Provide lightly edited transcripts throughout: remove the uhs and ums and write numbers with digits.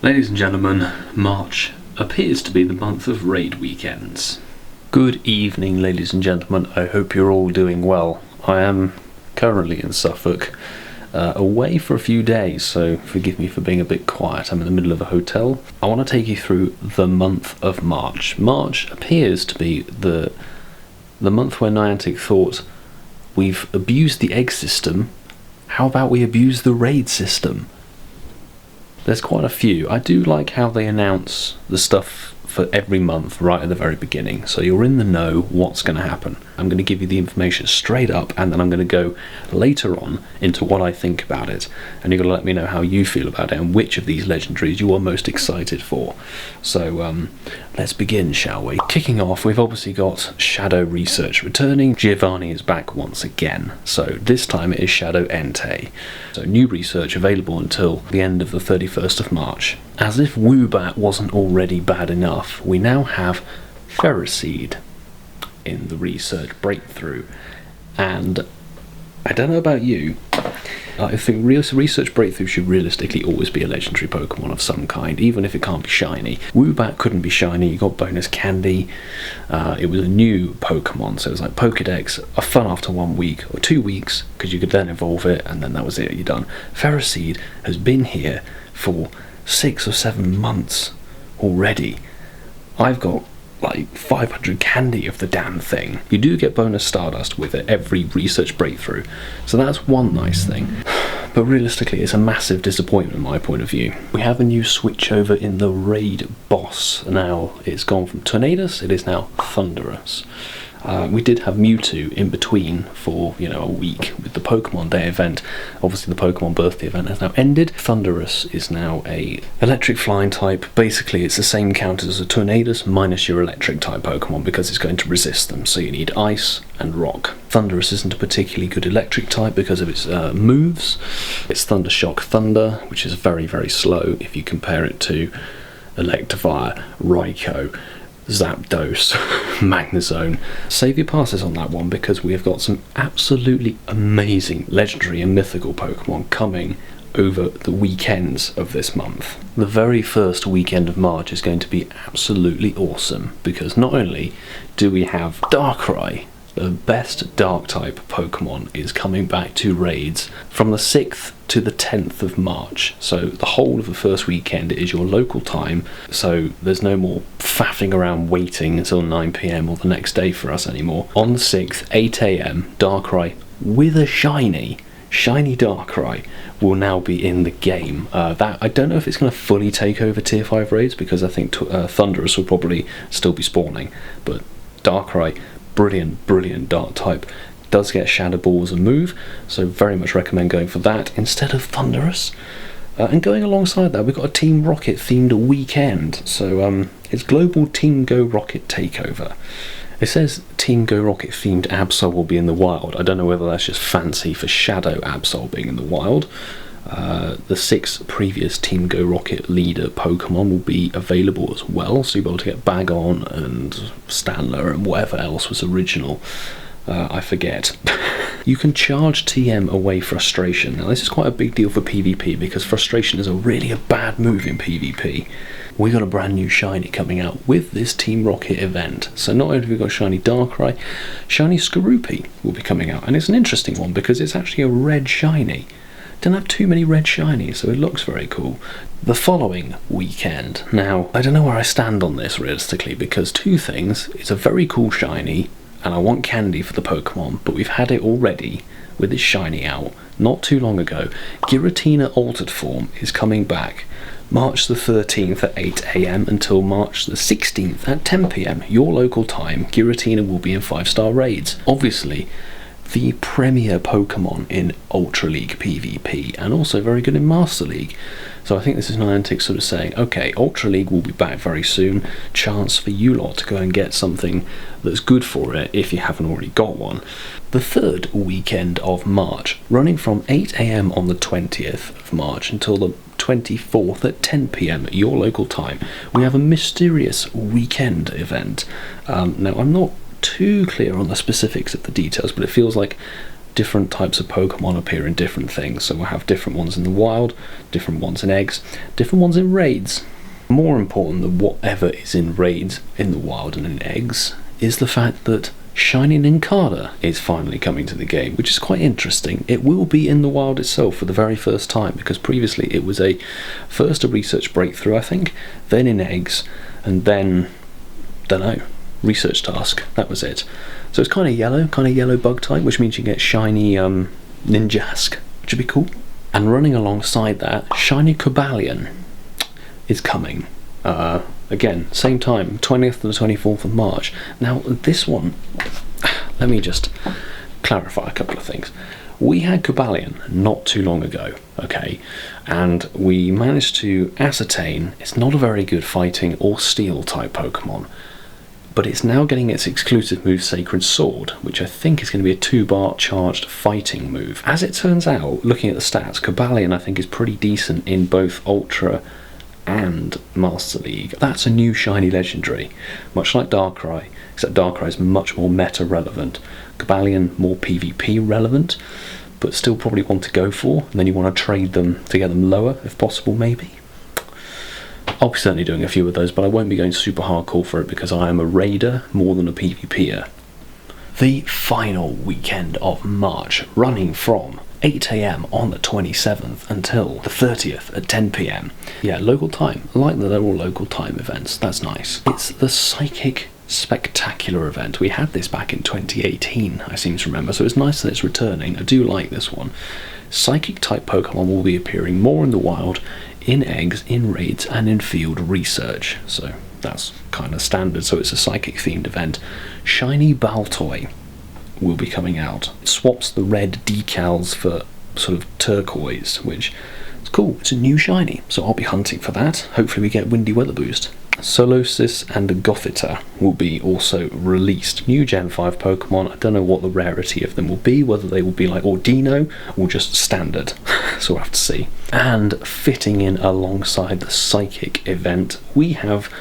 Ladies and gentlemen, March appears to be the month of raid weekends. Good evening, ladies and gentlemen. I hope you're all doing well. I am currently in Suffolk, away for a few days, so forgive me for being a bit quiet. I'm in the middle of a hotel. I want to take you through the month of March. March appears to be the month where Niantic thought, we've abused the egg system, how about we abuse the raid system? There's quite a few. I do like how they announce the stuff for every month right at the very beginning, so you're in the know what's going to happen. I'm going to give you the information straight up, and then I'm going to go later on into what I think about it, and you're going to let me know how you feel about it and which of these legendaries you are most excited for. So let's begin, shall we? Kicking off, we've obviously got Shadow Research returning. Giovanni is back once again, so this time it is Shadow Entei. So new research available until the end of the 31st of March. As if Woobat wasn't already bad enough, we now have Ferroseed in the research breakthrough, and I don't know about you, I think research breakthrough should realistically always be a legendary Pokemon of some kind, even if it can't be shiny. Woobat couldn't be shiny, you got bonus candy, it was a new Pokemon, so it was like Pokedex, a fun after 1 week or 2 weeks, because you could then evolve it, and then that was it, you're done. Ferroseed has been here for 6 or 7 months already. I've got like 500 candy of the damn thing. You do get bonus Stardust with it every research breakthrough, so that's one nice thing. But realistically, it's a massive disappointment in my point of view. We have a new switchover in the raid boss. Now it's gone from Tornadus, it is now Thunderous. We did have Mewtwo in between for, a week with the Pokemon Day event. Obviously the Pokemon Birthday event has now ended. Thunderous is now a electric flying type. Basically it's the same count as a Tornadus minus your electric type Pokemon, because it's going to resist them, so you need Ice and Rock. Thunderous isn't a particularly good electric type because of its moves. It's Thunder Shock Thunder, which is very, very slow if you compare it to Electivire, Raikou, Zapdos, Magnezone. Save your passes on that one, because we have got some absolutely amazing legendary and mythical Pokemon coming over the weekends of this month. The very first weekend of March is going to be absolutely awesome, because not only do we have Darkrai, the best dark type Pokemon, is coming back to raids from the 6th to the 10th of March. So the whole of the first weekend is your local time, so there's no more faffing around waiting until 9 PM or the next day for us anymore. On the 6th, 8 AM, Darkrai with a shiny Darkrai will now be in the game. That I don't know if it's going to fully take over tier 5 raids, because I think Thunderous will probably still be spawning, but Darkrai, brilliant dark type, does get Shadow Ball as a move, so very much recommend going for that instead of Thunderous. And going alongside that, we've got a Team Rocket themed weekend, so it's Global Team Go Rocket Takeover. It says Team Go Rocket themed Absol will be in the wild. I don't know whether that's just fancy for Shadow Absol being in the wild. The 6 previous Team Go Rocket leader Pokemon will be available as well, so you'll be able to get Bagon and Stanler and whatever else was original. I forget. You can charge TM away Frustration. Now this is quite a big deal for PvP, because Frustration is really a bad move in PvP. We got a brand new shiny coming out with this Team Rocket event. So not only have we got shiny Darkrai, shiny Skorupi will be coming out, and it's an interesting one because it's actually a red shiny. Don't have too many red shinies, so it looks very cool. The following weekend, now I don't know where I stand on this realistically, because two things: it's a very cool shiny and I want candy for the Pokemon, but we've had it already with its shiny out not too long ago. Giratina Altered Form is coming back March the 13th at 8 AM until March the 16th at 10 PM your local time. Giratina will be in 5-star raids. Obviously the premier Pokemon in Ultra League PvP, and also very good in Master League. So I think this is Niantic sort of saying, okay, Ultra League will be back very soon, chance for you lot to go and get something that's good for it if you haven't already got one. The third weekend of March, running from 8 AM on the 20th of March until the 24th at 10 PM your local time, we have a mysterious weekend event. Now I'm not too clear on the specifics of the details, but it feels like different types of Pokemon appear in different things. So we'll have different ones in the wild, different ones in eggs, different ones in raids. More important than whatever is in raids, in the wild and in eggs, is the fact that Shiny Nincada is finally coming to the game, which is quite interesting. It will be in the wild itself for the very first time, because previously it was first a research breakthrough, I think, then in eggs, and then, dunno, research task. That was it. So it's kind of yellow bug type, which means you get shiny Ninjask, which would be cool. And running alongside that, shiny Cobalion is coming. Again, same time, 20th to the 24th of March. Now, this one, let me just clarify a couple of things. We had Cobalion not too long ago, okay, and we managed to ascertain it's not a very good fighting or steel type Pokemon, but it's now getting its exclusive move Sacred Sword, which I think is going to be a 2-bar charged fighting move. As it turns out, looking at the stats, Cobalion I think is pretty decent in both Ultra and Master League. That's a new shiny legendary, much like Darkrai, except Darkrai is much more meta relevant. Cobalion more PvP relevant, but still probably one to go for, and then you want to trade them to get them lower if possible, maybe. I'll be certainly doing a few of those, but I won't be going super hardcore for it because I am a raider more than a PvPer. The final weekend of March, running from 8 AM on the 27th until the 30th at 10 PM. Yeah, local time. I like that they're all local time events. That's nice. It's the Psychic Spectacular event. We had this back in 2018, I seem to remember, so it's nice that it's returning. I do like this one. Psychic type Pokemon will be appearing more in the wild, in eggs, in raids, and in field research. So that's kind of standard, so it's a psychic themed event. Shiny Baltoy will be coming out. It swaps the red decals for sort of turquoise, which is cool. It's a new shiny, so I'll be hunting for that. Hopefully we get Windy Weather Boost. Solosis and Gothita will be also released. New Gen 5 Pokemon. I don't know what the rarity of them will be, whether they will be like Ordino or just standard, so we'll have to see. And fitting in alongside the Psychic event, we have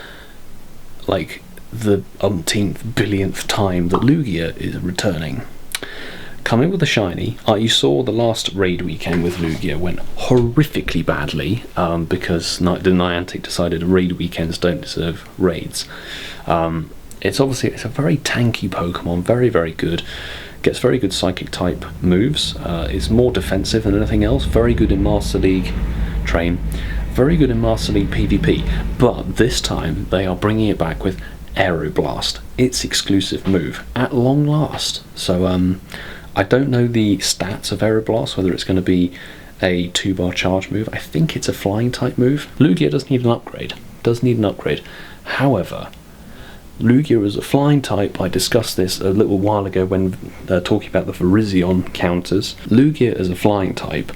like the umpteenth billionth time that Lugia is returning. Coming with a shiny. You saw the last raid weekend with Lugia went horrifically badly because the Niantic decided raid weekends don't deserve raids. It's a very tanky Pokemon, very, very good. Gets very good psychic type moves. Is more defensive than anything else. Very good in Master League train. Very good in Master League PvP. But this time they are bringing it back with Aeroblast, its exclusive move, at long last. So I don't know the stats of Aeroblast, whether it's going to be a 2-bar charge move. I think it's a flying type move. Lugia does need an upgrade. However, Lugia is a flying type. I discussed this a little while ago when talking about the Virizion counters. Lugia as a flying type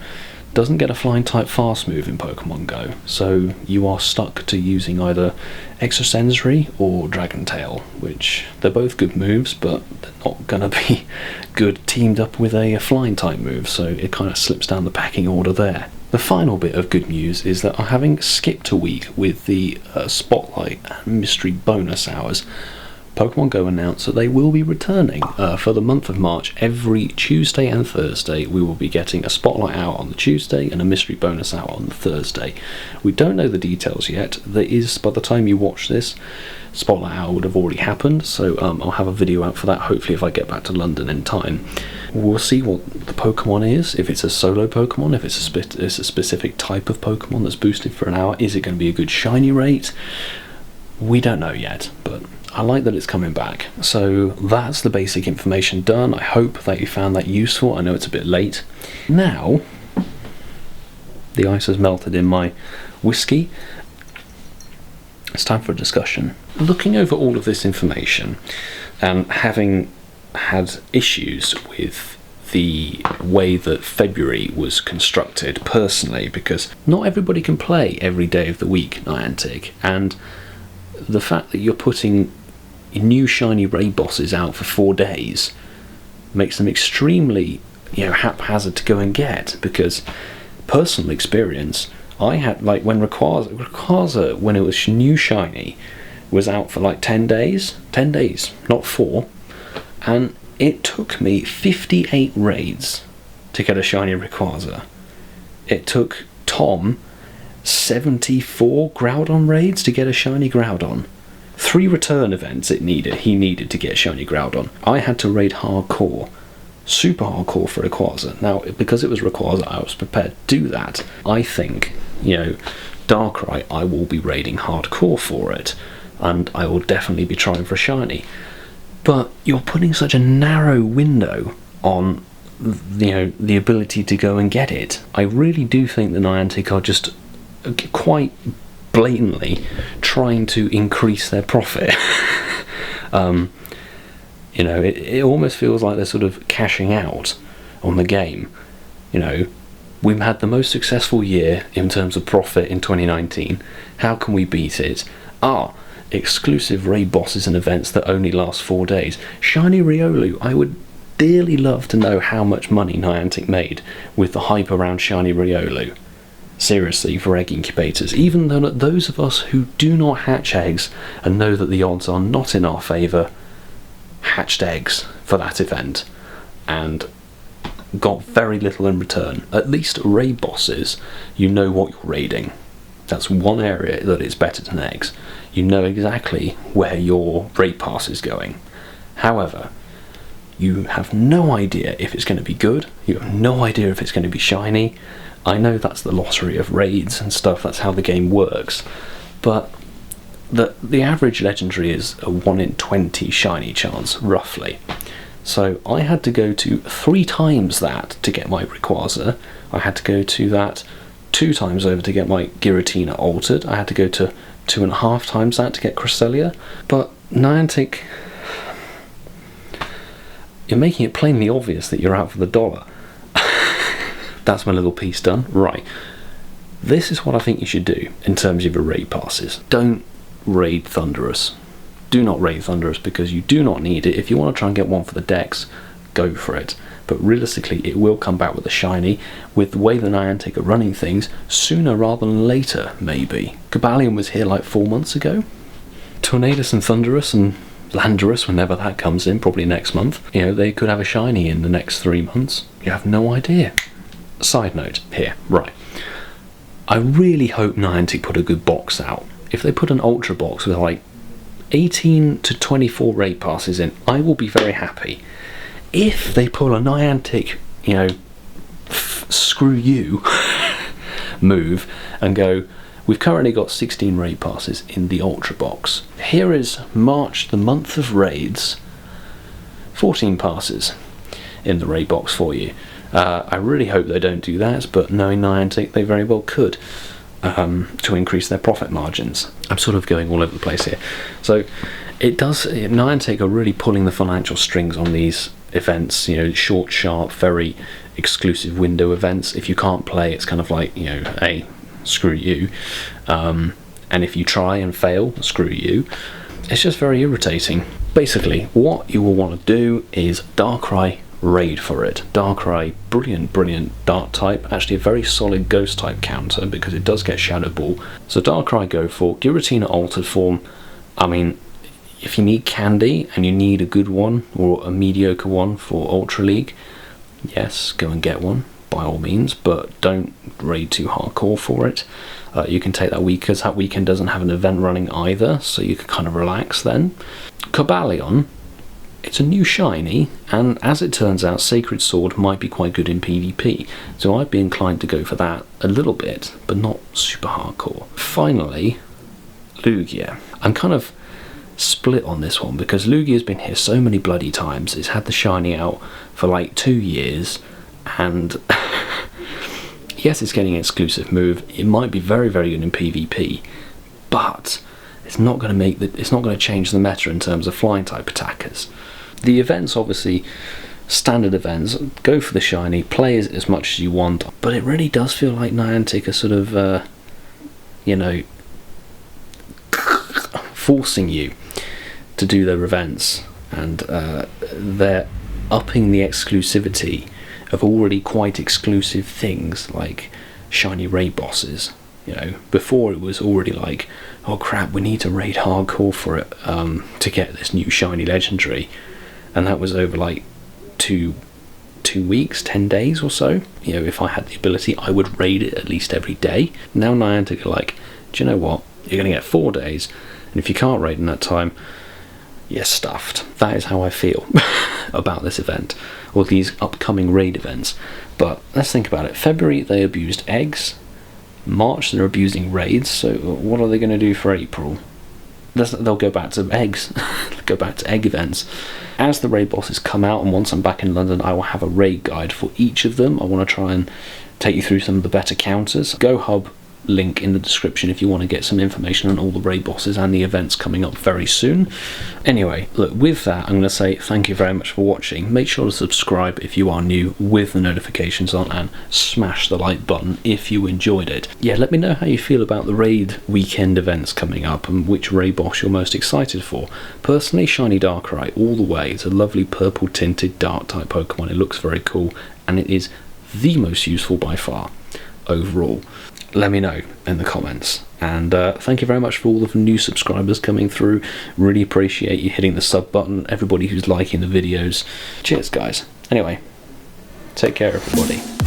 doesn't get a flying type fast move in Pokemon Go, so you are stuck to using either Extrasensory or Dragon Tail, which they're both good moves, but they're not going to be good teamed up with a flying type move, so it kind of slips down the pecking order there. The final bit of good news is that having skipped a week with the Spotlight and Mystery Bonus Hours, Pokemon Go announced that they will be returning for the month of March. Every Tuesday and Thursday we will be getting a Spotlight Hour on the Tuesday and a Mystery Bonus Hour on the Thursday. We don't know the details yet. There is, by the time you watch this, Spotlight Hour would have already happened, so I'll have a video out for that, hopefully if I get back to London in time. We'll see what the Pokemon is, if it's a solo Pokemon, if it's a specific type of Pokemon that's boosted for an hour. Is it going to be a good shiny rate? We don't know yet, but I like that it's coming back. So that's the basic information done. I hope that you found that useful. I know it's a bit late. Now, the ice has melted in my whiskey. It's time for a discussion. Looking over all of this information and having had issues with the way that February was constructed personally, because not everybody can play every day of the week, Niantic, and the fact that you're putting new shiny raid bosses out for 4 days makes them extremely haphazard to go and get, because personal experience, I had like when Rayquaza when it was new shiny was out for like 10 days, not 4, and It took me 58 raids to get a shiny Rayquaza. It took Tom 74 Groudon raids to get a shiny Groudon. 3 return events he needed to get shiny Groudon. I had to raid hardcore, super hardcore for Rayquaza. Now, because it was Rayquaza, I was prepared to do that. I think, Darkrai, I will be raiding hardcore for it, and I will definitely be trying for a shiny. But you're putting such a narrow window on, the ability to go and get it. I really do think the Niantic are just quite blatantly trying to increase their profit. It almost feels like they're sort of cashing out on the game. We've had the most successful year in terms of profit in 2019. How can we beat it? Exclusive raid bosses and events that only last 4 days. Shiny Riolu. I would dearly love to know how much money Niantic made with the hype around Shiny Riolu. Seriously, for egg incubators. Even though those of us who do not hatch eggs and know that the odds are not in our favour, hatched eggs for that event and got very little in return. At least raid bosses, you know what you're raiding. That's one area that is better than eggs. You know exactly where your raid pass is going. However, you have no idea if it's going to be good. You have no idea if it's going to be shiny. I know that's the lottery of raids and stuff, that's how the game works, but the average legendary is a 1 in 20 shiny chance, roughly. So I had to go to 3 times that to get my Rayquaza. I had to go to that 2 times over to get my Giratina altered. I had to go to 2.5 times that to get Cresselia. But Niantic, you're making it plainly obvious that you're out for the dollar. That's my little piece done. Right. This is what I think you should do in terms of your raid passes. Don't raid Thundurus. Do not raid Thundurus because you do not need it. If you want to try and get one for the decks, go for it. But realistically, it will come back with a shiny. With the way the Niantic are running things, sooner rather than later, maybe. Cobalion was here like 4 months ago. Tornadus and Thundurus and Landorus, whenever that comes in, probably next month. They could have a shiny in the next 3 months. You have no idea. Side note here, right. I really hope Niantic put a good box out. If they put an ultra box with like 18 to 24 raid passes in, I will be very happy. If they pull a Niantic, screw you move and go, we've currently got 16 raid passes in the ultra box. Here is March, the month of raids, 14 passes in the raid box for you. I really hope they don't do that, but knowing Niantic, they very well could, to increase their profit margins. I'm sort of going all over the place here. So Niantic are really pulling the financial strings on these events, short, sharp, very exclusive window events. If you can't play, it's kind of like, hey, screw you. And if you try and fail, screw you. It's just very irritating. Basically, what you will want to do is Darkrai raid for it. Darkrai, brilliant Dark type, actually a very solid Ghost type counter because it does get Shadow Ball. So Darkrai go for Giratina altered form. I mean, if you need candy and you need a good one or a mediocre one for Ultra League, yes, go and get one by all means, but don't raid too hardcore for it. You can take that week because that weekend doesn't have an event running either, so you can kind of relax then. Cobalion, it's a new shiny, and as it turns out, Sacred Sword might be quite good in PvP, so I'd be inclined to go for that a little bit, but not super hardcore. Finally, Lugia. I'm kind of split on this one, because Lugia's been here so many bloody times. It's had the shiny out for like 2 years, and yes, it's getting an exclusive move. It might be very, very good in PvP, but it's not going to change the meta in terms of flying type attackers. The events, obviously, standard events, go for the shiny, play as much as you want, but it really does feel like Niantic are sort of, forcing you to do their events, and they're upping the exclusivity of already quite exclusive things like shiny raid bosses. Before it was already like, oh crap, we need to raid hardcore for it to get this new shiny legendary. and that was over like two weeks, 10 days or so. You know, if I had the ability, I would raid it at least every day. Now Niantic are like, do you know what, you're going to get 4 days, and if you can't raid in that time, you're stuffed. That is how I feel about this event, or these upcoming raid events. But let's think about it. February, they abused eggs. March, they're abusing raids. So what are they going to do for April? They'll go back to eggs. Go back to egg events. As the raid bosses come out, and once I'm back in London, I will have a raid guide for each of them. I want to try and take you through some of the better counters. GoHub link in the description if you want to get some information on all the raid bosses and the events coming up very soon. Anyway, look, with that, I'm going to say thank you very much for watching. Make sure to subscribe if you are new with the notifications on, and smash the like button if you enjoyed it. Yeah, let me know how you feel about the raid weekend events coming up and which raid boss you're most excited for. Personally, Shiny Darkrai all the way. It's a lovely purple tinted dark type Pokemon. It looks very cool, and it is the most useful by far overall. Let me know in the comments, and thank you very much for all of the new subscribers coming through. Really appreciate you hitting the sub button, everybody who's liking the videos. Cheers guys. Anyway, take care everybody.